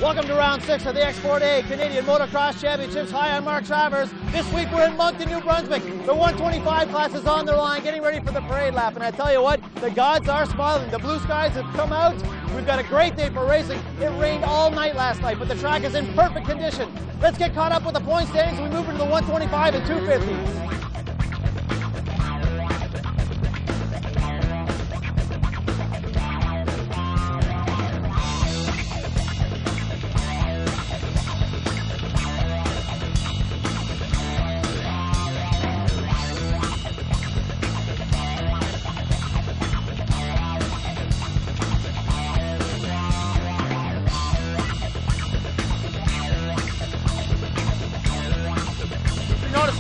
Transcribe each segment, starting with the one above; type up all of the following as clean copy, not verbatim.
Welcome to round 6 of the X4A Canadian Motocross Championships. Hi, I'm Mark Travers. This week we're in Moncton, New Brunswick. The 125 class is on their line, getting ready for the parade lap. And I tell you what, the gods are smiling. The blue skies have come out. We've got a great day for racing. It rained all night last night, but the track is in perfect condition. Let's get caught up with the point standings. We move into the 125 and 250.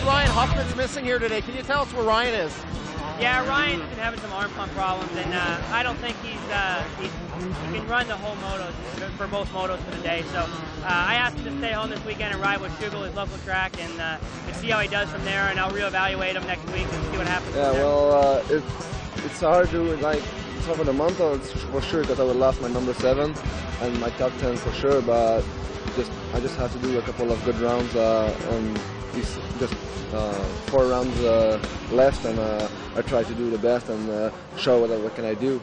Ryan Huffman's missing here today. Can you tell us where Ryan is? Yeah, Ryan's been having some arm pump problems, and I don't think he can run the whole motos for most motos for the day. So I asked him to stay home this weekend and ride with Shugle, his local track, and see how he does from there. And I'll reevaluate him next week and see what happens. Yeah, well, it's hard to like top of the mountain for sure because I would lost my number 7 and my top 10 for sure. But I just have to do a couple of good rounds and just 4 rounds left, and I try to do the best and show what can I do.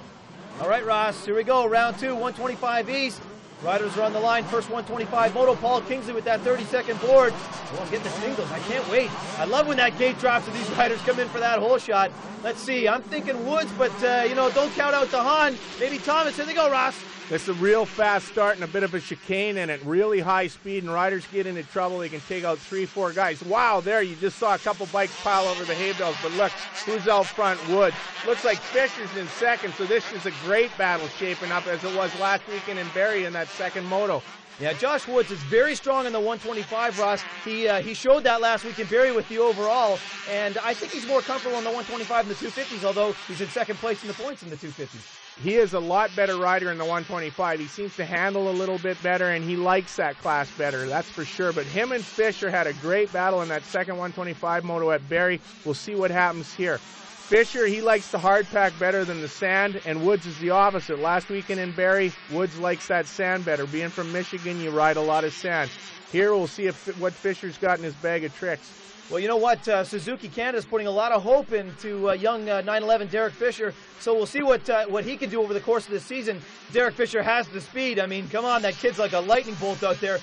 All right, Ross, here we go. Round 2, 125 East. Riders are on the line. First 125 moto, Paul Kingsley with that 30-second board. Oh, I'm getting the tingles. I can't wait. I love when that gate drops and these riders come in for that hole shot. Let's see. I'm thinking Woods, but, you know, don't count out DeHaan. Maybe Thomas. Here they go, Ross. It's a real fast start and a bit of a chicane in it. Really high speed, and riders get into trouble. They can take out 3-4 guys. Wow, there you just saw a couple bikes pile over the hay bales, but look who's out front. Woods. Looks like Fisher's in second, so this is a great battle shaping up as it was last weekend in Barrie in that second moto. Yeah, Josh Woods is very strong in the 125, Ross. He showed that last week in Barrie with the overall, and I think he's more comfortable in the 125 and the 250s, although he's in second place in the points in the 250s. He is a lot better rider in the 125. He seems to handle a little bit better, and he likes that class better, that's for sure. But him and Fisher had a great battle in that second 125 moto at Barrie. We'll see what happens here. Fisher, he likes the hard pack better than the sand, and Woods is the opposite. Last weekend in Barrie, Woods likes that sand better. Being from Michigan, you ride a lot of sand. Here we'll see what Fisher's got in his bag of tricks. Well, you know what? Suzuki Canada's putting a lot of hope into young 911 Derek Fisher, so we'll see what he can do over the course of the season. Derek Fisher has the speed. I mean, come on, that kid's like a lightning bolt out there.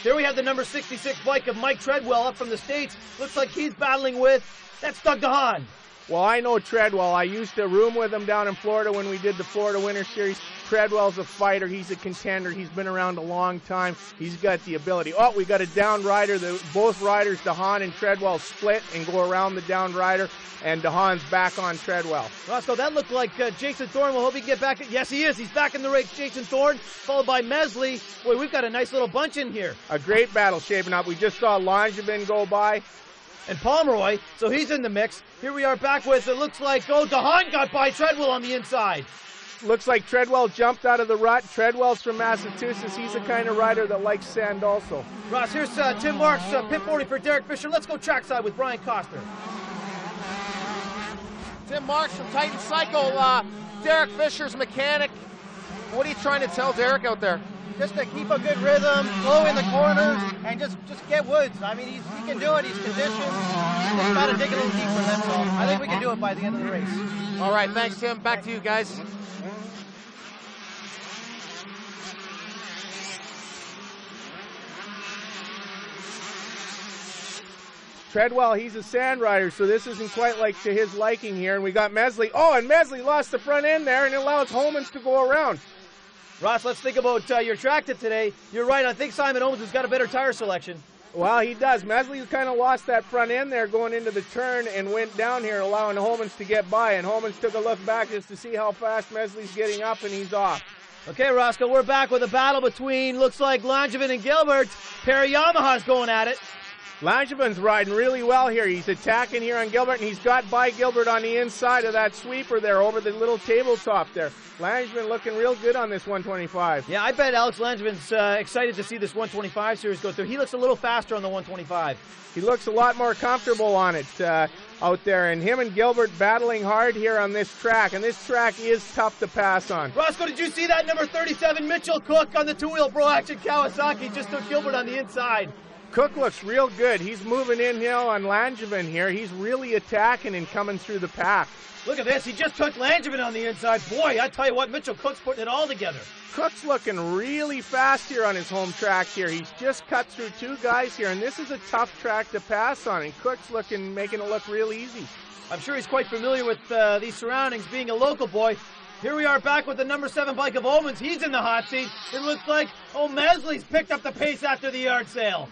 There we have the number 66 bike of Mike Treadwell up from the States. Looks like he's battling with, that's Doug DeHaan. Well, I know Treadwell. I used to room with him down in Florida when we did the Florida Winter Series. Treadwell's a fighter. He's a contender. He's been around a long time. He's got the ability. Oh, we got a down rider. Both riders, DeHaan and Treadwell, split and go around the down rider, and DeHaan's back on Treadwell. Roscoe, that looked like Jason Thorne. We'll hope he can get back. Yes, he is. He's back in the race. Jason Thorne, followed by Mesley. Boy, we've got a nice little bunch in here. A great battle shaping up. We just saw Langevin go by. And Pomeroy, so he's in the mix. Here we are back with, it looks like, DeHaan got by Treadwell on the inside. Looks like Treadwell jumped out of the rut. Treadwell's from Massachusetts. He's the kind of rider that likes sand also. Ross, here's Tim Marks, pit 40 for Derek Fisher. Let's go trackside with Brian Coster. Tim Marks from Titan Cycle, Derek Fisher's mechanic. What are you trying to tell Derek out there? Just to keep a good rhythm, slow in the corners, and just get Woods. I mean, he can do it. He's conditioned. Just got to dig a little deeper, that's all. I think we can do it by the end of the race. All right, thanks, Tim. Back to you guys. Treadwell, he's a sand rider, so this isn't quite like to his liking here. And we got Mesley. Oh, and Mesley lost the front end there, and it allows Homans to go around. Ross, let's think about your track today. You're right. I think Simon Owens has got a better tire selection. Well, he does. Mesley kind of lost that front end there going into the turn and went down here, allowing Homans to get by. And Homans took a look back just to see how fast Mesley's getting up, and he's off. Okay, Roscoe, we're back with a battle between, looks like Langevin and Gilbert. Pair of Yamahas going at it. Langevin's riding really well here. He's attacking here on Gilbert, and he's got by Gilbert on the inside of that sweeper there over the little tabletop there. Langevin looking real good on this 125. Yeah, I bet Alex Langevin's excited to see this 125 series go through. He looks a little faster on the 125. He looks a lot more comfortable on it out there, and him and Gilbert battling hard here on this track, and this track is tough to pass on. Roscoe, did you see that number 37 Mitchell Cook on the two-wheel Pro Action Kawasaki? Just took Gilbert on the inside. Cook looks real good. He's moving in hill on Langevin here. He's really attacking and coming through the pack. Look at this. He just took Langevin on the inside. Boy, I tell you what, Mitchell Cook's putting it all together. Cook's looking really fast here on his home track here. He's just cut through two guys here, and this is a tough track to pass on, and Cook's making it look real easy. I'm sure he's quite familiar with these surroundings, being a local boy. Here we are back with the number 7 bike of Omens. He's in the hot seat. It looks like Mesley's picked up the pace after the yard sale.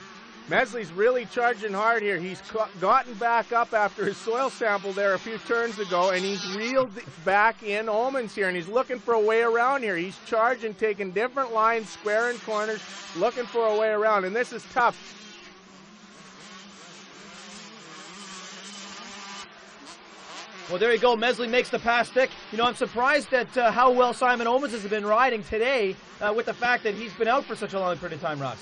Mesley's really charging hard here. He's gotten back up after his soil sample there a few turns ago, and he's reeled back in Omens here, and he's looking for a way around here. He's charging, taking different lines, squaring corners, looking for a way around, and this is tough. Well, there you go. Mesley makes the pass stick. You know, I'm surprised at how well Simon Omens has been riding today with the fact that he's been out for such a long period of time, Ross.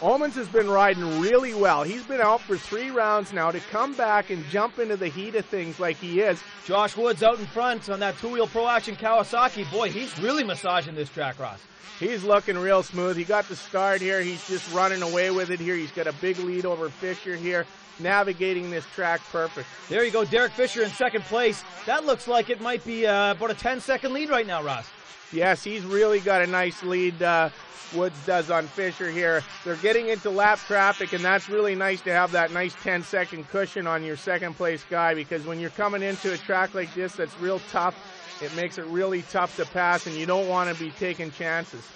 Omens has been riding really well. He's been out for 3 rounds now. To come back and jump into the heat of things like he is. Josh Woods out in front on that two-wheel Pro Action Kawasaki. Boy, he's really massaging this track, Ross. He's looking real smooth. He got the start here. He's just running away with it here. He's got a big lead over Fisher here, navigating this track perfect. There you go, Derek Fisher in second place. That looks like it might be about a 10-second lead right now, Ross. Yes, he's really got a nice lead. Woods does on Fisher here. They're getting into lap traffic, and that's really nice to have that nice 10-second cushion on your second place guy, because when you're coming into a track like this that's real tough, it makes it really tough to pass, and you don't want to be taking chances.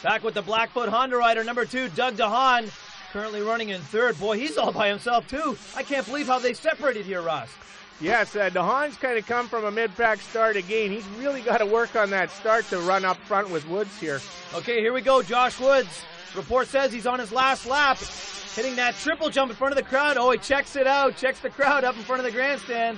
Back with the Blackfoot Honda rider, number 2, Doug DeHaan, currently running in third. Boy, he's all by himself too. I can't believe how they separated here, Ross. Yes, DeHaan's kind of come from a mid-pack start again. He's really got to work on that start to run up front with Woods here. Okay, here we go. Josh Woods. Report says he's on his last lap, hitting that triple jump in front of the crowd. Oh, he checks it out, checks the crowd up in front of the grandstand.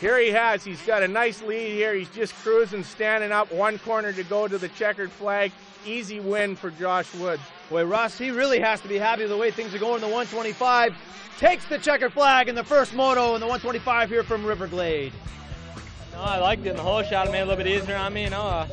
Here he has. He's got a nice lead here. He's just cruising, standing up. 1 corner to go to the checkered flag. Easy win for Josh Woods. Boy, Ross, he really has to be happy with the way things are going in the 125. Takes the checkered flag in the first moto in the 125 here from Riverglade. No, I liked it, and the whole shot made it a little bit easier on me, you know.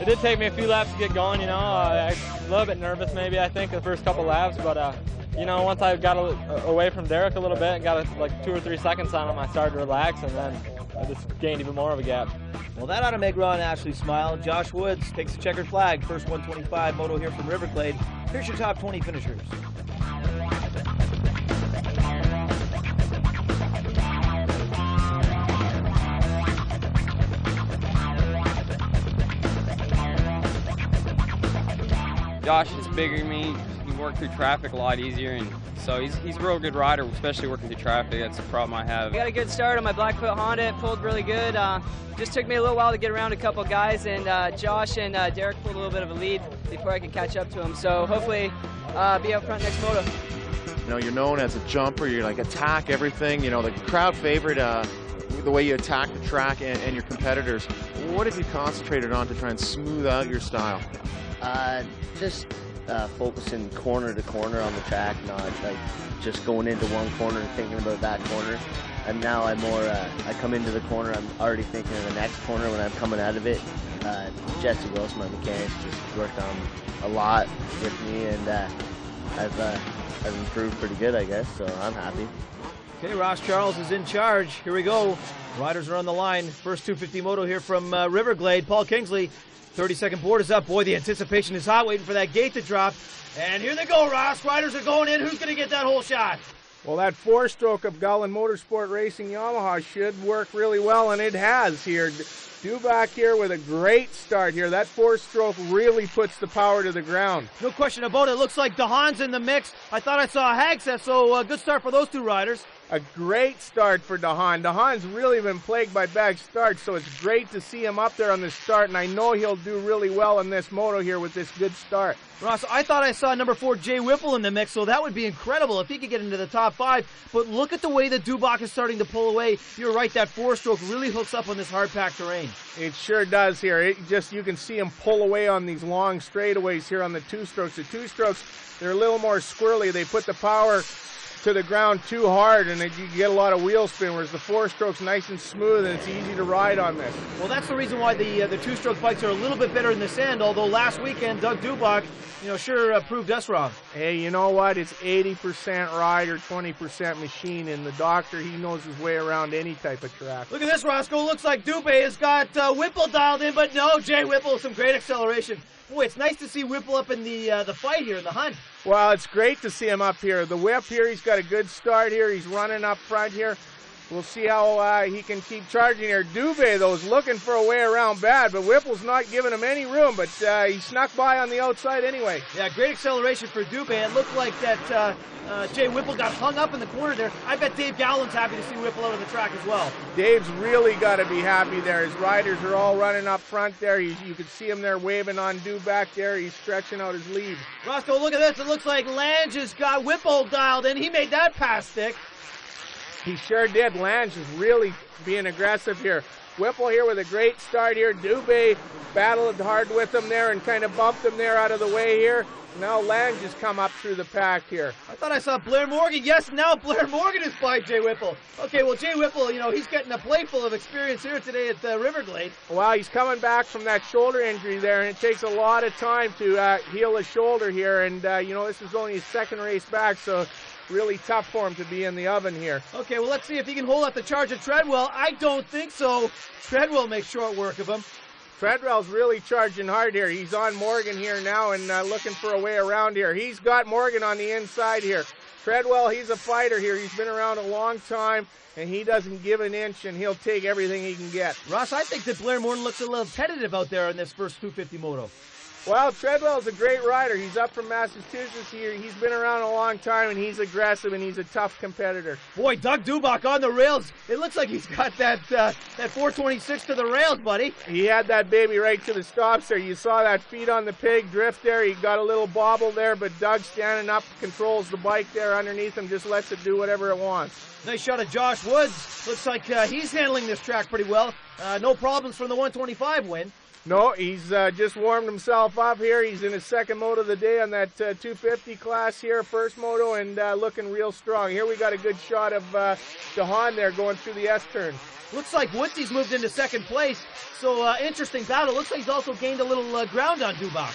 It did take me a few laps to get going, you know. I was a little bit nervous maybe, I think, the first couple laps, but, you know, once I got away from Derek a little bit and got like 2 or 3 seconds on him, I started to relax, and then I just gained even more of a gap. Well, that ought to make Ron Ashley smile. Josh Woods takes the checkered flag, first 125 moto here from Riverglade. Here's your top 20 finishers. Josh is bigger than me. He worked through traffic a lot easier, and so he's a real good rider, especially working through traffic. That's the problem I have. I got a good start on my Blackfoot Honda. It pulled really good. Just took me a little while to get around a couple guys, and Josh and Derek pulled a little bit of a lead before I could catch up to him. So hopefully be out front next moto. You know, you're known as a jumper. You're like attack everything. You know, the crowd favorite the way you attack the track and your competitors. What have you concentrated on to try and smooth out your style? Just focusing corner to corner on the track, not like just going into one corner and thinking about that corner. And now I'm more, I come into the corner, I'm already thinking of the next corner when I'm coming out of it. Jesse Wilson, my mechanic, just worked on a lot with me, and I've improved pretty good, I guess, so I'm happy. Okay, Ross Charles is in charge. Here we go. Riders are on the line. First 250 moto here from Riverglade. Paul Kingsley, 30-second board is up. Boy, the anticipation is hot, waiting for that gate to drop. And here they go, Ross. Riders are going in. Who's going to get that whole shot? Well, that 4-stroke of Gullin Motorsport Racing Yamaha should work really well, and it has here. Duback here with a great start here. That 4-stroke really puts the power to the ground. No question about it. Looks like DeHaan's in the mix. I thought I saw a Hagset, so good start for those two riders. A great start for DeHaan. DeHaan's really been plagued by bad starts, so it's great to see him up there on the start, and I know he'll do really well in this moto here with this good start. Ross, I thought I saw number 4 Jay Whipple in the mix, so that would be incredible if he could get into the top 5. But look at the way that Dubach is starting to pull away. You're right, that 4-stroke really hooks up on this hard-packed terrain. It sure does here. You can see him pull away on these long straightaways here on the 2-strokes. The 2-strokes, they're a little more squirrely. They put the power to the ground too hard, and you get a lot of wheel spin, whereas the 4-stroke's nice and smooth, and it's easy to ride on this. Well, that's the reason why the 2-stroke bikes are a little bit better in this end, although last weekend Doug Dubach, sure proved us wrong. Hey, you know what? It's 80% rider, 20% machine, and the doctor, he knows his way around any type of track. Look at this, Roscoe. Looks like Dubé has got Whipple dialed in, but no, Jay Whipple, some great acceleration. Boy, it's nice to see Whipple up in the fight here, in the hunt. Well, it's great to see him up here. The whip here, he's got a good start here. He's running up front here. We'll see how he can keep charging here. Dubé, though, is looking for a way around bad, but Whipple's not giving him any room, but he snuck by on the outside anyway. Yeah, great acceleration for Dubé. It looked like that Jay Whipple got hung up in the corner there. I bet Dave Gallen's happy to see Whipple out of the track as well. Dave's really got to be happy there. His riders are all running up front there. You can see him there waving on Dubach there. He's stretching out his lead. Roscoe, look at this. It looks like Lange has got Whipple dialed in. He made that pass stick. He sure did. Lange is really being aggressive here. Whipple here with a great start here. Dubé battled hard with him there and kind of bumped him there out of the way here. Now Lange has come up through the pack here. I thought I saw Blair Morgan. Yes, now Blair Morgan is by Jay Whipple. Okay, well, Jay Whipple, he's getting a playful of experience here today at Riverglade. Well, he's coming back from that shoulder injury there, and it takes a lot of time to heal his shoulder here. And, this is only his second race back, so really tough for him to be in the oven here. Okay, well, let's see if he can hold up the charge of Treadwell. I don't think so. Treadwell makes short work of him. Treadwell's really charging hard here. He's on Morgan here now and looking for a way around here. He's got Morgan on the inside here. Treadwell, he's a fighter here. He's been around a long time, and he doesn't give an inch, and he'll take everything he can get. Ross, I think that Blair Morgan looks a little tentative out there in this first 250 moto. Well, Treadwell's a great rider. He's up from Massachusetts here. He's been around a long time, and he's aggressive, and he's a tough competitor. Boy, Doug Dubach on the rails. It looks like he's got that 426 to the rails, buddy. He had that baby right to the stops there. You saw that feet on the pig drift there. He got a little bobble there, but Doug standing up, controls the bike there underneath him, just lets it do whatever it wants. Nice shot of Josh Woods. Looks like he's handling this track pretty well. No problems from the 125 win. No, he's just warmed himself up here. He's in his second moto of the day on that 250 class here, first moto, and looking real strong. Here we got a good shot of DeHaan there going through the S-turn. Looks like Woodsy's moved into second place, so interesting battle. Looks like he's also gained a little ground on Dubach.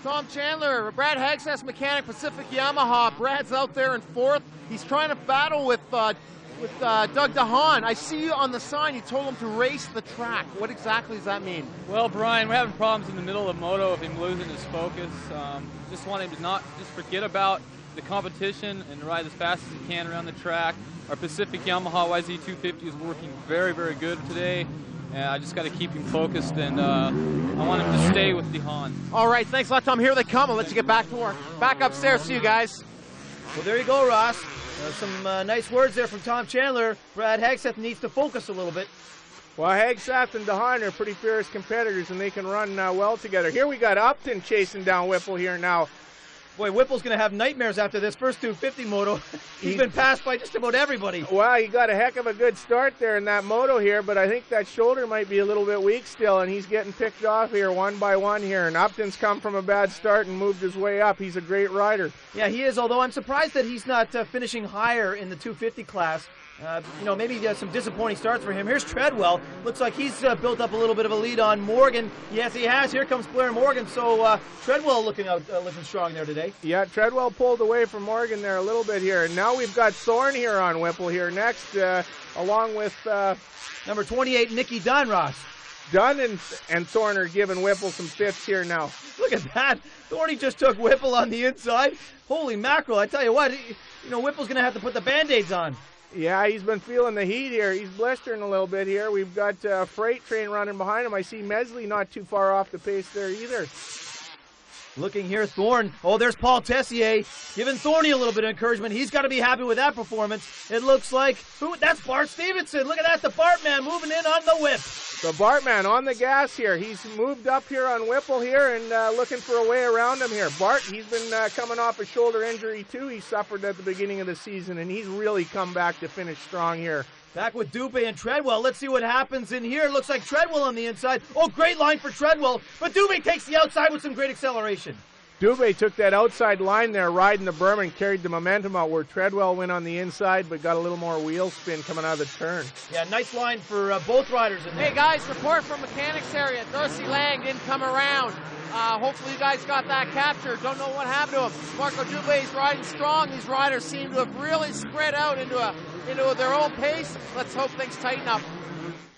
Tom Chandler, Brad Hagseth mechanic, Pacific Yamaha. Brad's out there in fourth. He's trying to battle with Doug DeHaan. I see you on the sign. You told him to race the track. What exactly does that mean? Well, Brian, we're having problems in the middle of moto of him losing his focus. Just want him to not just forget about the competition and ride as fast as he can around the track. Our Pacific Yamaha YZ250 is working very, very good today. And I just got to keep him focused, and I want him to stay with DeHaan. All right, thanks a lot, Tom. Here they come. I'll let you get back to work. Back upstairs. See you guys. Well, there you go, Ross. Some nice words there from Tom Chandler. Brad Hagseth needs to focus a little bit. Well, Hagseth and DeHaan are pretty fierce competitors, and they can run well together. Here we got Upton chasing down Whipple here now. Boy, Whipple's going to have nightmares after this first 250 moto. He's been passed by just about everybody. Well, he got a heck of a good start there in that moto here, but I think that shoulder might be a little bit weak still, and he's getting picked off here one by one here. And Upton's come from a bad start and moved his way up. He's a great rider. Yeah, he is, although I'm surprised that he's not finishing higher in the 250 class. Maybe some disappointing starts for him. Here's Treadwell. Looks like he's built up a little bit of a lead on Morgan. Yes, he has. Here comes Blair Morgan. So Treadwell looking strong there today. Yeah, Treadwell pulled away from Morgan there a little bit here. And now we've got Thorne here on Whipple here next, along with number 28, Nicky Dunn, Ross. Dunn and Thorne are giving Whipple some fifths here now. Look at that. Thorne just took Whipple on the inside. Holy mackerel. I tell you what, Whipple's going to have to put the Band-Aids on. Yeah, he's been feeling the heat here. He's blistering a little bit here. We've got a freight train running behind him. I see Mesley not too far off the pace there either. Looking here, Thorne. Oh, there's Paul Tessier giving Thorny a little bit of encouragement. He's got to be happy with that performance. It looks like, that's Bart Stevenson. Look at that, the Bart man moving in on the whip. The Bartman on the gas here. He's moved up here on Whipple here and looking for a way around him here. Bart, he's been coming off a shoulder injury too. He suffered at the beginning of the season, and he's really come back to finish strong here. Back with Dubé and Treadwell. Let's see what happens in here. Looks like Treadwell on the inside. Oh, great line for Treadwell, but Dubé takes the outside with some great acceleration. Dubé took that outside line there, riding the berm, and carried the momentum out where Treadwell went on the inside, but got a little more wheel spin coming out of the turn. Yeah, nice line for both riders in there. Hey guys, report from mechanics area. Darcy Lang didn't come around. Hopefully you guys got that captured. Don't know what happened to him. Marco Dubé is riding strong. These riders seem to have really spread out into their own pace. Let's hope things tighten up.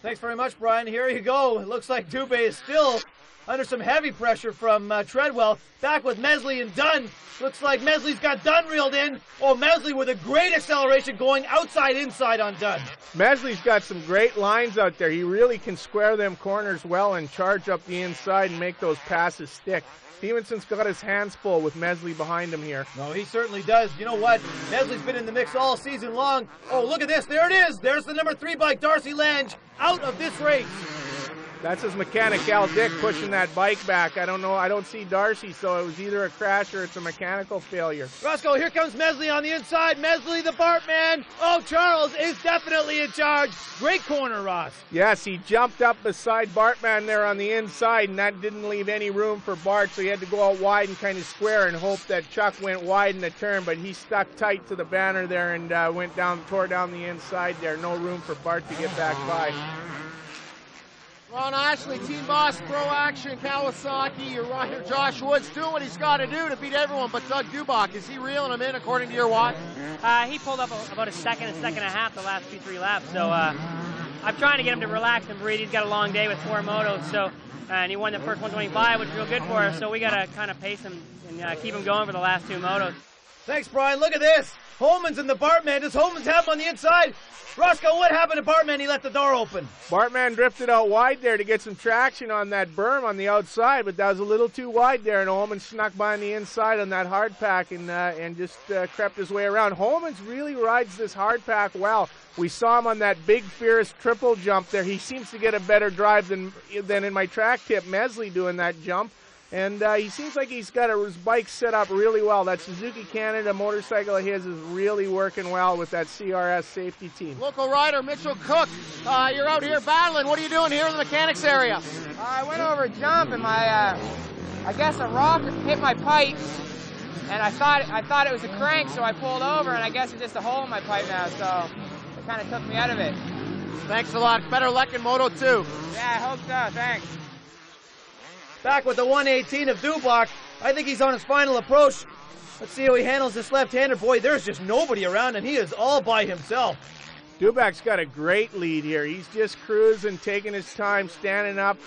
Thanks very much, Brian. Here you go. It looks like Dubé is still under some heavy pressure from Treadwell. Back with Mesley and Dunn. Looks like Mesley's got Dunn reeled in. Oh, Mesley with a great acceleration going outside inside on Dunn. Mesley's got some great lines out there. He really can square them corners well and charge up the inside and make those passes stick. Stevenson's got his hands full with Mesley behind him here. No, he certainly does. You know what? Mesley's been in the mix all season long. Oh, look at this. There it is. There's the number 3 bike, Darcy Lange, out of this race. That's his mechanic, Al Dick, pushing that bike back. I don't know. I don't see Darcy, so it was either a crash or it's a mechanical failure. Roscoe, here comes Mesley on the inside. Mesley, the Bartman. Oh, Charles is definitely in charge. Great corner, Ross. Yes, he jumped up beside Bartman there on the inside, and that didn't leave any room for Bart, so he had to go out wide and kind of square and hope that Chuck went wide in the turn, but he stuck tight to the banner there and tore down the inside there. No room for Bart to get back by. Ron Ashley, Team Boss, Pro Action, Kawasaki, your rider Josh Woods doing what he's got to do to beat everyone but Doug Dubach. Is he reeling him in according to your watch? He pulled up about a second and a half the last 2-3 laps, so I'm trying to get him to relax and breathe. He's got a long day with 4 motos, so and he won the first 125, which is real good for us, so we got to kind of pace him and keep him going for the last 2 motos. Thanks, Brian. Look at this. Holman's in the Bartman. Does Holman's have him on the inside? Roscoe, what happened to Bartman? He left the door open. Bartman drifted out wide there to get some traction on that berm on the outside, but that was a little too wide there, and Holman snuck by on the inside on that hard pack and just crept his way around. Holman's really rides this hard pack well. We saw him on that big, fierce triple jump there. He seems to get a better drive than in my track tip, Mesley, doing that jump. And he seems like he's got his bike set up really well. That Suzuki Canada motorcycle of his is really working well with that CRS safety team. Local rider Mitchell Cook, you're out here battling. What are you doing here in the mechanics area? I went over a jump and I guess a rock hit my pipe, and I thought it was a crank, so I pulled over, and I guess it's just a hole in my pipe now, so it kind of took me out of it. Thanks a lot. Better luck in Moto 2. Yeah, I hope so. Thanks. Back with the 118 of Dubach. I think he's on his final approach. Let's see how he handles this left-hander. Boy, there's just nobody around him. He is all by himself. Dubach's got a great lead here. He's just cruising, taking his time, standing up,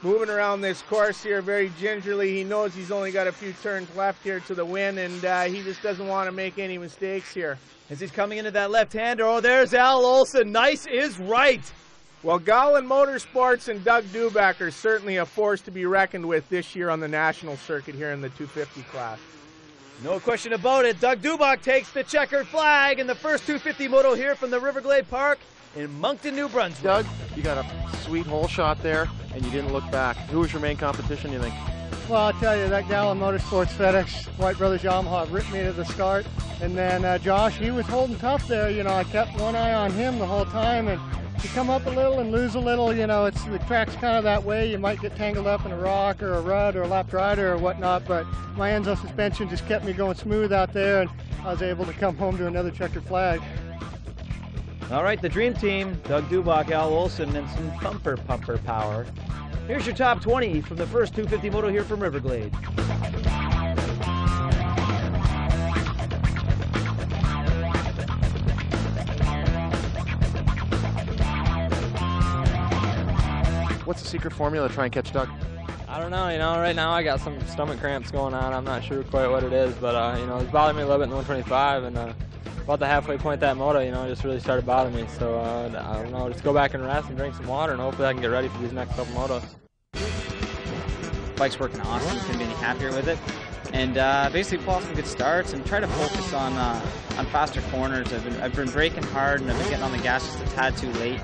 moving around this course here very gingerly. He knows he's only got a few turns left here to the win, and he just doesn't want to make any mistakes here. As he's coming into that left-hander, oh, there's Al Olson. Nice is right. Well, Gowan Motorsports and Doug Dubach are certainly a force to be reckoned with this year on the national circuit here in the 250 class. No question about it. Doug Dubach takes the checkered flag in the first 250 moto here from the Riverglade Park in Moncton, New Brunswick. Doug, you got a sweet hole shot there, and you didn't look back. Who was your main competition, you think? Well, I'll tell you, that Gowan Motorsports FedEx White Brothers Yamaha ripped me to the start. And then Josh, he was holding tough there. You know, I kept one eye on him the whole time, and you come up a little and lose a little, you know, the track's kind of that way. You might get tangled up in a rock or a rut or a lapped rider or whatnot, but my Enzo suspension just kept me going smooth out there, and I was able to come home to another checkered flag. All right, the Dream Team, Doug Dubach, Al Olson, and some pumper power. Here's your top 20 from the first 250 moto here from Riverglade. What's the secret formula to try and catch Doug? I don't know, you know, right now I got some stomach cramps going on. I'm not sure quite what it is, but, you know, it's bothering me a little bit in the 125, and about the halfway point that moto, you know, it just really started bothering me. So, I don't know, just go back and rest and drink some water, and hopefully I can get ready for these next couple motos. bike's working awesome. Couldn't be any happier with it. And basically pull off some good starts and try to focus on faster corners. I've been braking hard and I've been getting on the gas just a tad too late,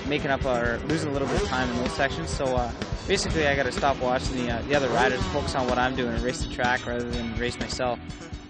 making up or losing a little bit of time in those sections. So basically I got to stop watching the other riders and focus on what I'm doing and race the track rather than race myself.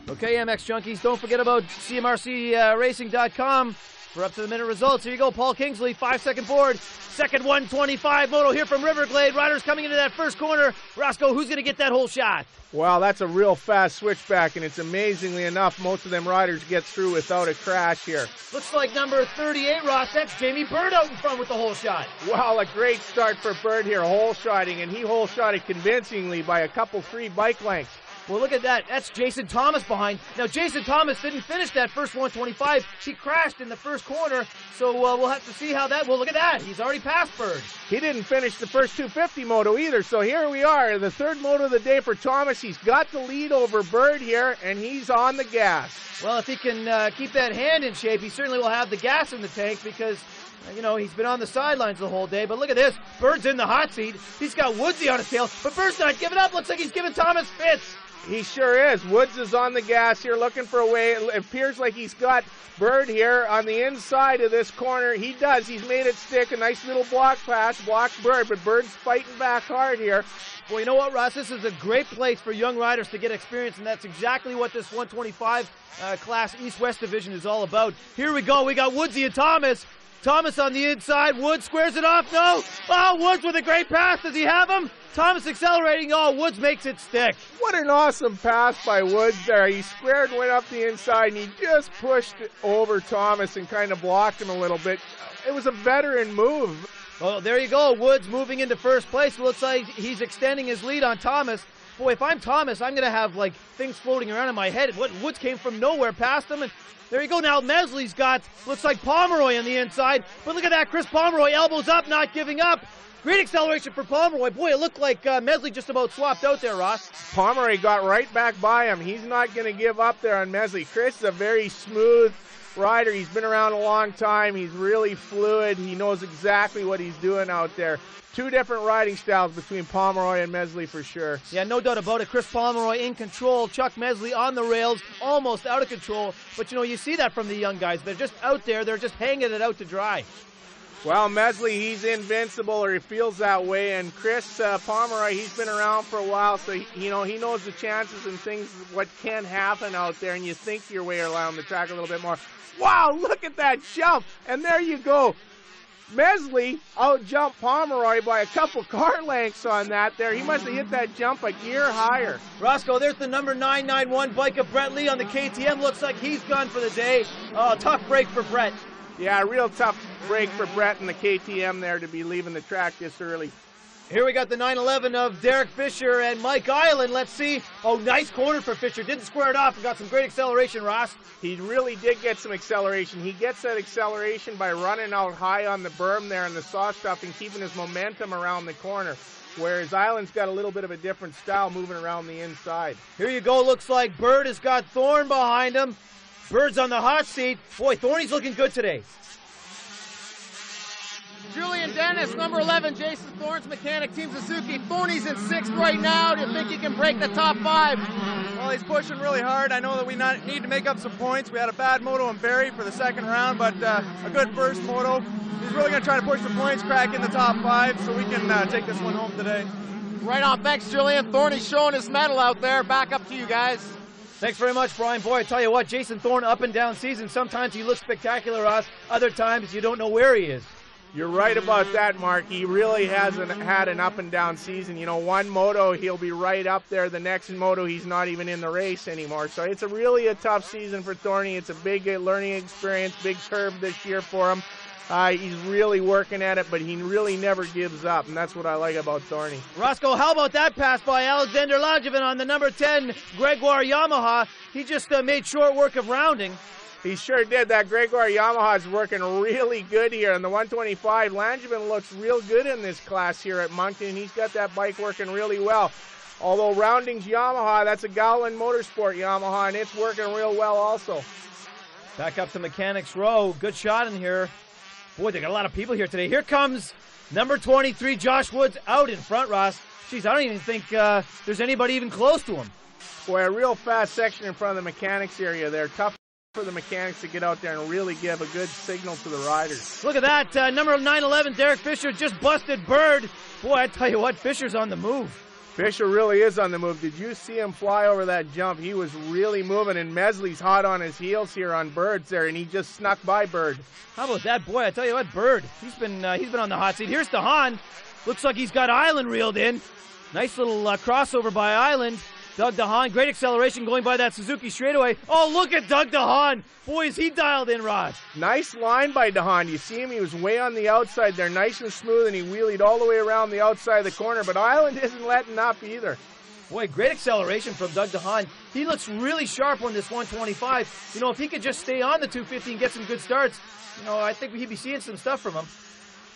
Okay, MX Junkies, don't forget about CMRCRacing.com for up-to-the-minute results. Here you go, Paul Kingsley, 5-second board. Second 125 moto here from Riverglade. Riders coming into that first corner. Roscoe, who's going to get that whole shot? Well, that's a real fast switchback, and it's amazingly enough, most of them riders get through without a crash here. Looks like number 38, Ross, that's Jamie Bird out in front with the whole shot. Well, a great start for Bird here, hole shotting, and he hole shotted convincingly by a couple 3 bike lengths. Well, look at that. That's Jason Thomas behind. Now, Jason Thomas didn't finish that first 125. He crashed in the first corner, so we'll have to see how that... Well, look at that. He's already passed Bird. He didn't finish the first 250 moto either, so here we are. The third moto of the day for Thomas. He's got the lead over Bird here, and he's on the gas. Well, if he can keep that hand in shape, he certainly will have the gas in the tank because... You know, he's been on the sidelines the whole day, but look at this. Bird's in the hot seat. He's got Woodsy on his tail, but Bird's not giving up. Looks like he's giving Thomas fits. He sure is. Woods is on the gas here looking for a way. It appears like he's got Bird here on the inside of this corner. He does. He's made it stick. A nice little block pass. Blocks Bird, but Bird's fighting back hard here. Well, you know what, Ross? This is a great place for young riders to get experience, and that's exactly what this 125 class East-West division is all about. Here we go. We got Woodsy and Thomas. Thomas on the inside. Woods squares it off. No. Oh, Woods with a great pass. Does he have him? Thomas accelerating. Oh, Woods makes it stick. What an awesome pass by Woods there. He squared, went up the inside, and he just pushed it over Thomas and kind of blocked him a little bit. It was a veteran move. Well, there you go. Woods moving into first place. It looks like he's extending his lead on Thomas. Boy, if I'm Thomas, I'm going to have, like, things floating around in my head. What Woods came from nowhere past him, and there you go. Now Mesley's got, looks like Pomeroy on the inside. But look at that. Chris Pomeroy, elbows up, not giving up. Great acceleration for Pomeroy. Boy, it looked like Mesley just about swapped out there, Ross. Pomeroy got right back by him. He's not going to give up there on Mesley. Chris is a very smooth rider. He's been around a long time. He's really fluid. He knows exactly what he's doing out there. Two different riding styles between Pomeroy and Mesley for sure. Yeah, no doubt about it. Chris Pomeroy in control. Chuck Mesley on the rails, almost out of control. But, you know, you see that from the young guys. They're just out there. They're just hanging it out to dry. Well, Mesley, he's invincible, or he feels that way. And Chris Pomeroy, he's been around for a while, so, he knows the chances and things, what can happen out there. And you think your way around the track a little bit more. Wow, look at that jump. And there you go. Mesley out-jumped Pomeroy by a couple car lengths on that there. He must have hit that jump a gear higher. Roscoe, there's the number 991 bike of Brett Lee on the KTM. Looks like he's gone for the day. Oh, tough break for Brett. Yeah, real tough break for Brett and the KTM there to be leaving the track this early. Here we got the 911 of Derek Fisher and Mike Island. Let's see. Oh, nice corner for Fisher. Didn't square it off. Got some great acceleration, Ross. He really did get some acceleration. He gets that acceleration by running out high on the berm there in the soft stuff and keeping his momentum around the corner. Whereas Island's got a little bit of a different style moving around the inside. Here you go. Looks like Bird has got Thorne behind him. Bird's on the hot seat. Boy, Thorny's looking good today. Julian Dennis, number 11, Jason Thorne's mechanic, Team Suzuki. Thorny's in 6th right now. Do you think he can break the top 5? Well, he's pushing really hard. I know that we need to make up some points. We had a bad moto in Barrie for the second round, but a good first moto. He's really going to try to push the points, crack in the top 5, so we can take this one home today. Right on. Thanks, Julian. Thorny's showing his medal out there. Back up to you guys. Thanks very much, Brian. Boy, I tell you what, Jason Thorne, up and down season. Sometimes he looks spectacular, Ross. Other times you don't know where he is. You're right about that, Mark. He really hasn't had an up and down season. You know, one moto, he'll be right up there. The next moto, he's not even in the race anymore. So it's really a tough season for Thorny. It's a big learning experience, big curve this year for him. He's really working at it, but he really never gives up, and that's what I like about Thorny. Roscoe, how about that pass by Alexander Langevin on the number 10 Gregoire Yamaha? He just made short work of rounding. He sure did. That Gregoire Yamaha is working really good here. In the 125, Langevin looks real good in this class here at Moncton. He's got that bike working really well. Although rounding's Yamaha, that's a Gowland Motorsport Yamaha, and it's working real well also. Back up to Mechanics Row. Good shot in here. Boy, they got a lot of people here today. Here comes number 23, Josh Woods, out in front, Ross. Jeez, I don't even think there's anybody even close to him. Boy, a real fast section in front of the mechanics area there. Tough for the mechanics to get out there and really give a good signal to the riders. Look at that. Number 911, Derek Fisher, just busted Bird. Boy, I tell you what, Fisher's on the move. Fisher really is on the move. Did you see him fly over that jump? He was really moving, and Mesley's hot on his heels here on Bird's there, and he just snuck by Bird. How about that? Boy, I tell you what, Bird, he's been on the hot seat. Here's DeHaan. Looks like he's got Island reeled in. Nice little crossover by Island. Doug DeHaan, great acceleration going by that Suzuki straightaway. Oh, look at Doug DeHaan. Boy, is he dialed in, Raj. Nice line by DeHaan. You see him, he was way on the outside there, nice and smooth, and he wheelied all the way around the outside of the corner, but Island isn't letting up either. Boy, great acceleration from Doug DeHaan. He looks really sharp on this 125. You know, if he could just stay on the 250 and get some good starts, you know, I think he'd be seeing some stuff from him.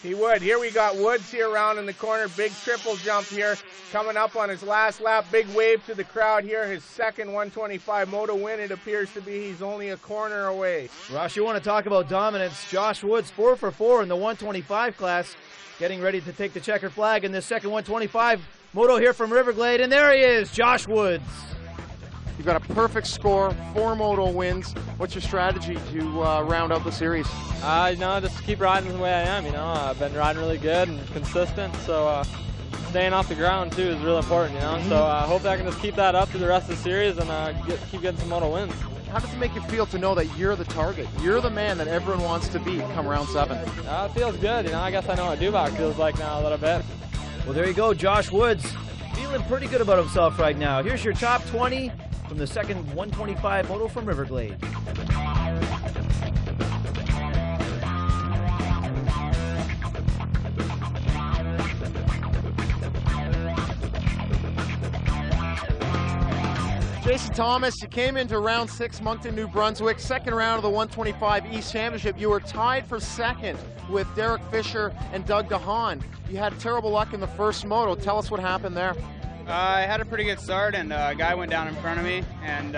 He would. Here we got Woods here around in the corner. Big triple jump here. Coming up on his last lap. Big wave to the crowd here. His second 125 moto win, it appears to be. He's only a corner away. Ross, you want to talk about dominance. Josh Woods, 4 for 4 in the 125 class. Getting ready to take the checker flag in this second 125 moto here from Riverglade. And there he is, Josh Woods. You've got a perfect score, 4 moto wins. What's your strategy to round out the series? You know, just keep riding the way I am. You know, I've been riding really good and consistent, so staying off the ground too is really important. You know, so I hope I can just keep that up through the rest of the series and keep getting some moto wins. How does it make you feel to know that you're the target? You're the man that everyone wants to beat come round 7. It feels good. You know, I guess I know what Dubach feels like now a little bit. Well, there you go, Josh Woods, feeling pretty good about himself right now. Here's your top 20 from the second 125 moto from Riverglade. Jason Thomas, you came into round 6, Moncton, New Brunswick, second round of the 125 East Championship. You were tied for second with Derek Fisher and Doug DeHaan. You had terrible luck in the first moto. Tell us what happened there. I had a pretty good start, and a guy went down in front of me and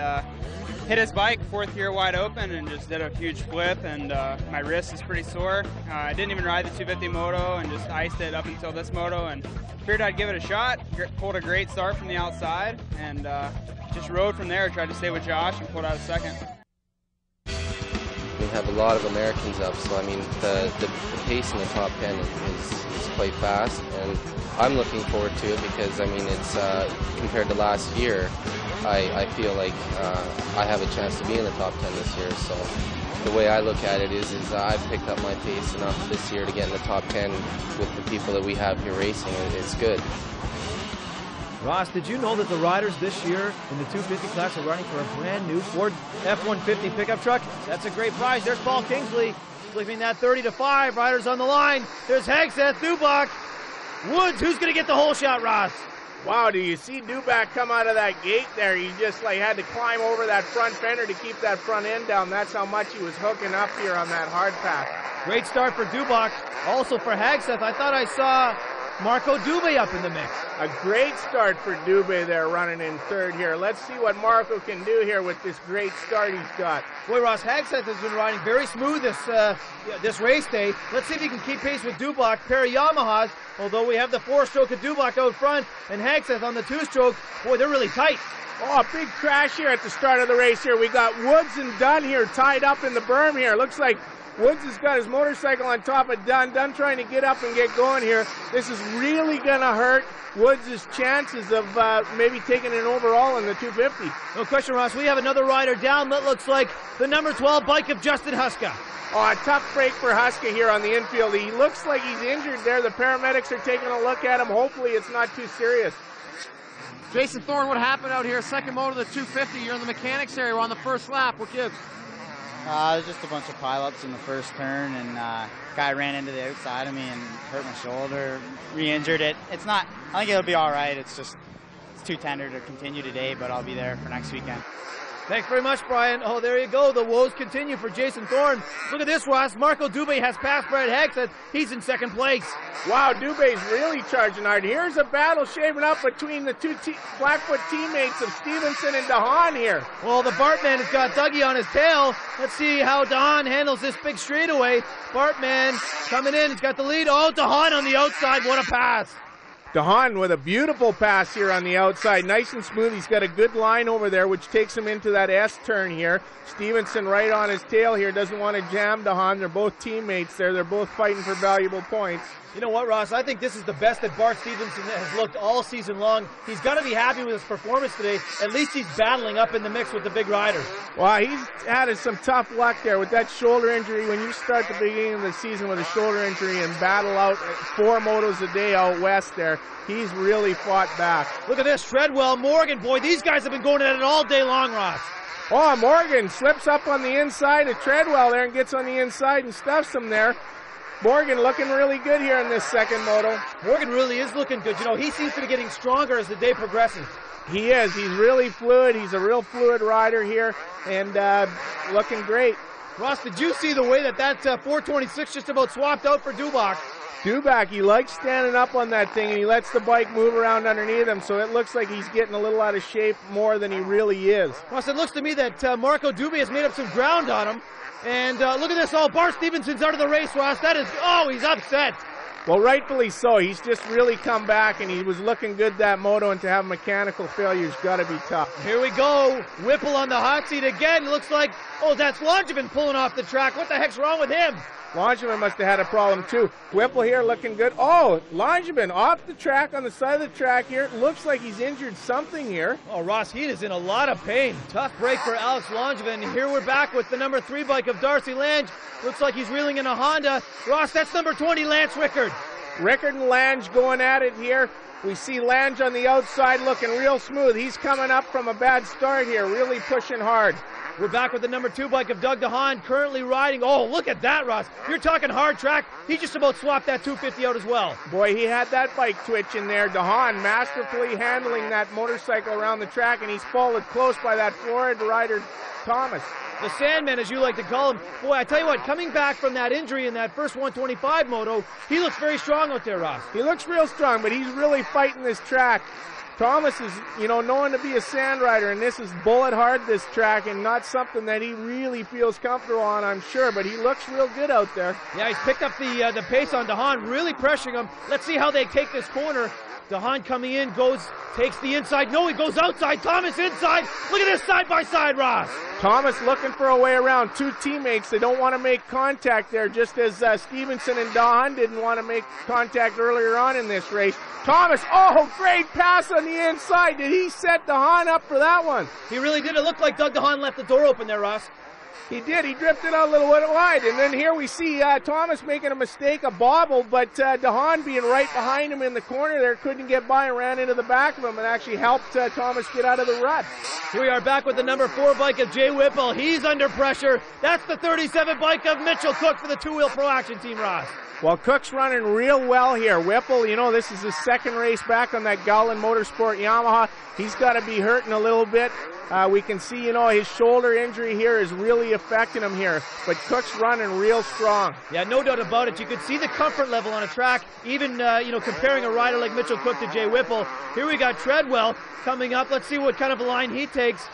hit his bike, 4th gear wide open, and just did a huge flip, and my wrist is pretty sore. I didn't even ride the 250 moto and just iced it up until this moto, and figured I'd give it a shot. Pulled a great start from the outside, and just rode from there, tried to stay with Josh, and pulled out a second. We have a lot of Americans up, so I mean the pace in the top 10 is quite fast, and I'm looking forward to it because I mean it's compared to last year, I feel like I have a chance to be in the top 10 this year. So the way I look at it is I've picked up my pace enough this year to get in the top 10 with the people that we have here racing. It's good. Ross, did you know that the riders this year in the 250 class are running for a brand new Ford F-150 pickup truck? That's a great prize. There's Paul Kingsley flipping that 30-5. Riders on the line. There's Hegseth, Dubach, Woods. Who's going to get the whole shot, Ross? Wow, do you see Dubach come out of that gate there? He just like had to climb over that front fender to keep that front end down. That's how much he was hooking up here on that hard pass. Great start for Dubach. Also for Hegseth, I thought I saw Marco Dubé up in the mix. A great start for Dubé there running in 3rd here. Let's see what Marco can do here with this great start he's got. Boy, Ross, Hegseth has been riding very smooth this race day. Let's see if he can keep pace with Dubach, pair of Yamahas, although we have the 4-stroke of Dubach out front and Hegseth on the 2-stroke. Boy, they're really tight. Oh, a big crash here at the start of the race here. We got Woods and Dunn here tied up in the berm here. Looks like Woods has got his motorcycle on top of Dunn. Dunn trying to get up and get going here. This is really going to hurt Woods' chances of maybe taking an overall in the 250. No question, Ross. We have another rider down. That looks like the number 12 bike of Justin Huska. Oh, a tough break for Huska here on the infield. He looks like he's injured there. The paramedics are taking a look at him. Hopefully it's not too serious. Jason Thorne, what happened out here? Second moto to the 250. You're in the mechanics area. We're on the first lap. What gives? Just a bunch of pileups in the first turn, and guy ran into the outside of me and hurt my shoulder, re-injured it. It's not, I think it'll be all right. It's too tender to continue today, but I'll be there for next weekend. Thanks very much, Brian. Oh, there you go. The woes continue for Jason Thorne. Look at this, Ross. Marco Dubé has passed Brad Hegseth. He's in second place. Wow, Dubé's really charging hard. Here's a battle shaping up between the two Blackfoot teammates of Stevenson and DeHaan here. Well, the Bartman has got Dougie on his tail. Let's see how DeHaan handles this big straightaway. Bartman coming in. He's got the lead. Oh, DeHaan on the outside. What a pass. DeHaan with a beautiful pass here on the outside. Nice and smooth. He's got a good line over there, which takes him into that S turn here. Stevenson right on his tail here. Doesn't want to jam DeHaan. They're both teammates there. They're both fighting for valuable points. You know what, Ross? I think this is the best that Bart Stevenson has looked all season long. He's got to be happy with his performance today. At least he's battling up in the mix with the big riders. Well, he's had some tough luck there with that shoulder injury. When you start the beginning of the season with a shoulder injury and battle out 4 motos a day out west there, he's really fought back. Look at this, Treadwell, Morgan, boy, these guys have been going at it all day long, Ross. Oh, Morgan slips up on the inside of Treadwell there and gets on the inside and stuffs him there. Morgan looking really good here in this second moto. Morgan really is looking good. You know, he seems to be getting stronger as the day progresses. He is. He's really fluid. He's a real fluid rider here and looking great. Ross, did you see the way that 426 just about swapped out for Dubach? Dubach, he likes standing up on that thing and he lets the bike move around underneath him, so it looks like he's getting a little out of shape more than he really is. Ross, it looks to me that Marco Dubé has made up some ground on him. And look at this, Bart Stevenson's out of the race, Ross. That is, he's upset. Well, rightfully so. He's just really come back, and he was looking good that moto, and to have mechanical failure's got to be tough. Here we go. Whipple on the hot seat again. Looks like, that's Langevin pulling off the track. What the heck's wrong with him? Langevin must have had a problem too. Whipple here looking good. Oh, Langevin off the track on the side of the track here. It looks like he's injured something here. Oh, Ross, he is in a lot of pain. Tough break for Alex Langevin. Here we're back with the number 3 bike of Darcy Lange. Looks like he's reeling in a Honda. Ross, that's number 20, Lance Rickard. Rickard and Lange going at it here. We see Lange on the outside looking real smooth. He's coming up from a bad start here, really pushing hard. We're back with the number 2 bike of Doug DeHaan, currently riding. Oh, look at that, Ross. You're talking hard track. He just about swapped that 250 out as well. Boy, he had that bike twitching there. DeHaan masterfully handling that motorcycle around the track, and he's followed close by that Florida rider, Thomas. The Sandman, as you like to call him. Boy, I tell you what, coming back from that injury in that first 125 moto, he looks very strong out there, Ross. He looks real strong, but he's really fighting this track. Thomas is, known to be a sand rider, and this is bullet hard, this track, and not something that he really feels comfortable on, I'm sure, but he looks real good out there. Yeah, he's picked up the pace on DeHaan, really pressuring him. Let's see how they take this corner. DeHaan coming in, takes the inside. No, he goes outside. Thomas inside. Look at this side-by-side, Ross. Thomas looking for a way around. 2 teammates. They don't want to make contact there, just as Stevenson and DeHaan didn't want to make contact earlier on in this race. Thomas, great pass on the inside. Did he set DeHaan up for that one? He really did. It looked like Doug DeHaan left the door open there, Ross. He did. He drifted out a little wide. And then here we see Thomas making a mistake, a bobble, but DeHaan being right behind him in the corner there couldn't get by and ran into the back of him and actually helped Thomas get out of the rut. Here we are back with the number 4 bike of Jay Whipple. He's under pressure. That's the 37 bike of Mitchell Cook for the Two-Wheel Pro Action Team, Ross. Well, Cook's running real well here. Whipple, this is his second race back on that Gowland Motorsport Yamaha. He's got to be hurting a little bit. We can see, his shoulder injury here is really affecting him here. But Cook's running real strong. Yeah, no doubt about it. You could see the comfort level on a track, even, comparing a rider like Mitchell Cook to Jay Whipple. Here we got Treadwell coming up. Let's see what kind of a line he takes.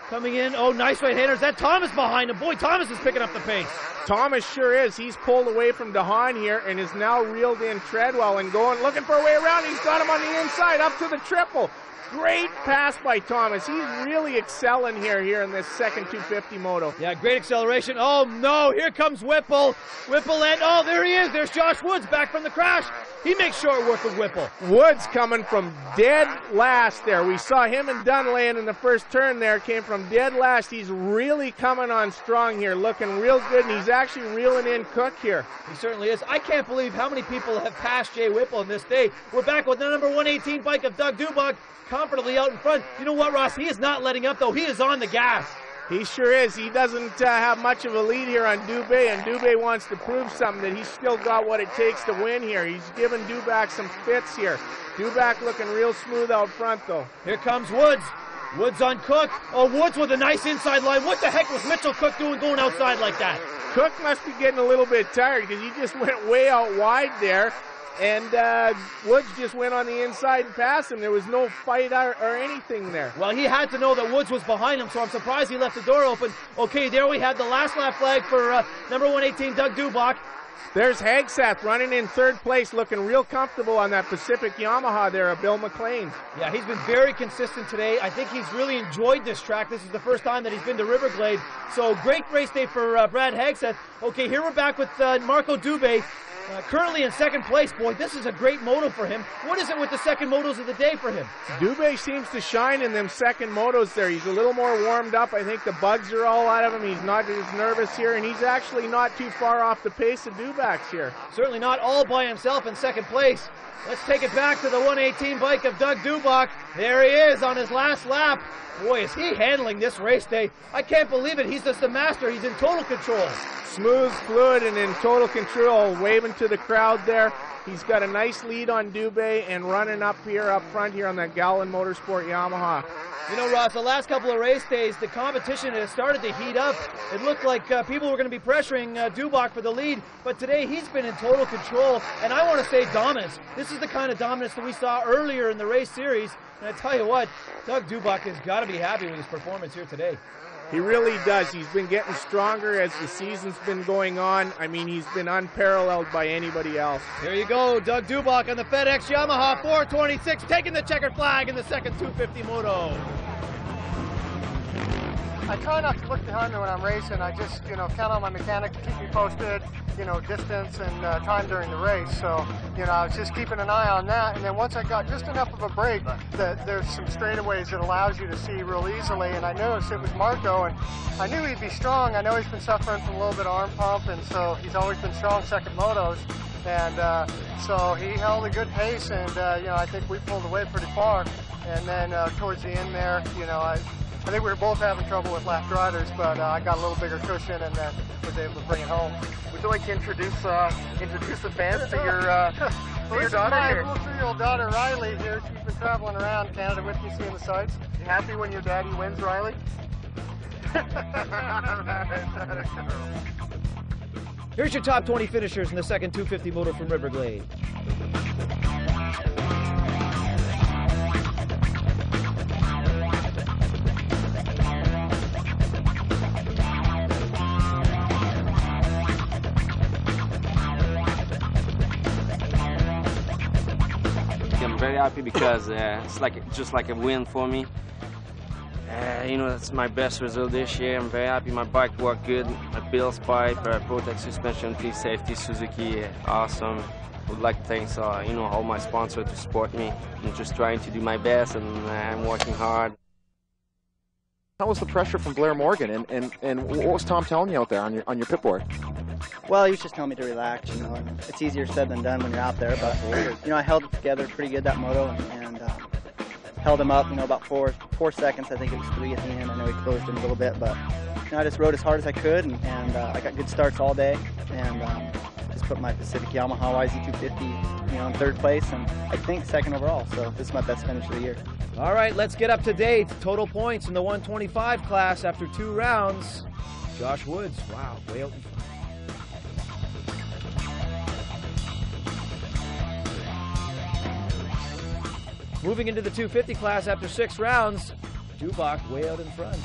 Coming in. Oh, nice right-hander. Is that Thomas behind him? Boy, Thomas is picking up the pace. Thomas sure is. He's pulled away from DeHaan here and is now reeled in Treadwell and looking for a way around. He's got him on the inside, up to the triple. Great pass by Thomas. He's really excelling here in this second 250 moto. Yeah, great acceleration. Oh, no, here comes Whipple. Whipple, and there he is. There's Josh Woods back from the crash. He makes short work with Whipple. Woods coming from dead last there. We saw him and Dunn laying in the first turn there. Came from dead last. He's really coming on strong here, looking real good, and he's actually reeling in Cook here. He certainly is. I can't believe how many people have passed Jay Whipple in this day. We're back with the number 118 bike of Doug Dubach, comfortably out in front. You know what, Ross? He is not letting up, though. He is on the gas. He sure is. He doesn't have much of a lead here on Dubé, and Dubé wants to prove something, that he's still got what it takes to win here. He's giving Dubach some fits here. Dubach looking real smooth out front, though. Here comes Woods. Woods on Cook. Oh, Woods with a nice inside line. What the heck was Mitchell Cook doing going outside like that? Cook must be getting a little bit tired because he just went way out wide there. And Woods just went on the inside and passed him. There was no fight or anything there. Well, he had to know that Woods was behind him, so I'm surprised he left the door open. Okay, there we have the last lap flag for number 118, Doug Dubach. There's Hagseth running in third place, looking real comfortable on that Pacific Yamaha there of Bill McLean. Yeah, he's been very consistent today. I think he's really enjoyed this track. This is the first time that he's been to Riverglade. So great race day for Brad Hagseth. Okay, here we're back with Marco Dubé. Currently in second place. Boy, this is a great moto for him. What is it with the second motos of the day for him? Dubé seems to shine in them second motos there. He's a little more warmed up. I think the bugs are all out of him. He's not as nervous here, and he's actually not too far off the pace of Dubach's here. Certainly not all by himself in second place. Let's take it back to the 118 bike of Doug Dubach. There he is on his last lap. Boy, is he handling this race day. I can't believe it. He's just the master. He's in total control. Smooth, fluid, and in total control, waving to the crowd there. He's got a nice lead on Dubé and running up front here on that Gallon Motorsport Yamaha. You know, Ross, the last couple of race days, the competition has started to heat up. It looked like people were going to be pressuring Dubach for the lead, but today he's been in total control, and I want to say dominance. This is the kind of dominance that we saw earlier in the race series, and I tell you what, Doug Dubach has got to be happy with his performance here today. He really does. He's been getting stronger as the season's been going on. I mean, he's been unparalleled by anybody else. There you go, Doug Dubach on the FedEx Yamaha 426, taking the checkered flag in the second 250 moto. I try not to look behind me when I'm racing. I just, count on my mechanic to keep me posted, distance and time during the race. So, I was just keeping an eye on that. And then once I got just enough of a break, that there's some straightaways that allows you to see real easily. And I noticed it was Marco, and I knew he'd be strong. I know he's been suffering from a little bit of arm pump, and so he's always been strong second motos. And so he held a good pace, and I think we pulled away pretty far. And then towards the end there, I think we were both having trouble with left riders, but I got a little bigger cushion and then was able to bring it home. Would you like to introduce the fans to your daughter here? My little 3-year-old daughter Riley here. She's been traveling around Canada with me, seeing the sights. You happy when your daddy wins, Riley? Here's your top 20 finishers in the second 250 moto from Riverglade. I'm very happy because it's just like a win for me. That's my best result this year. I'm very happy. My bike worked good. My Bill's pipe, Protect suspension, P safety, Suzuki, awesome. Would like to thank all my sponsors to support me. I'm just trying to do my best, and I'm working hard. How was the pressure from Blair Morgan, and what was Tom telling you out there on your pit board? Well, he was just telling me to relax. It's easier said than done when you're out there, but I held it together pretty good that moto, and held him up. About four seconds. I think it was 3 at the end. I know he closed him a little bit, but I just rode as hard as I could, and I got good starts all day, and just put my Pacific Yamaha YZ250, in third place, and I think second overall. So this is my best finish of the year. All right, let's get up to date. Total points in the 125 class after 2 rounds. Josh Woods, wow, way out in front. Moving into the 250 class after 6 rounds, Dubach way out in front.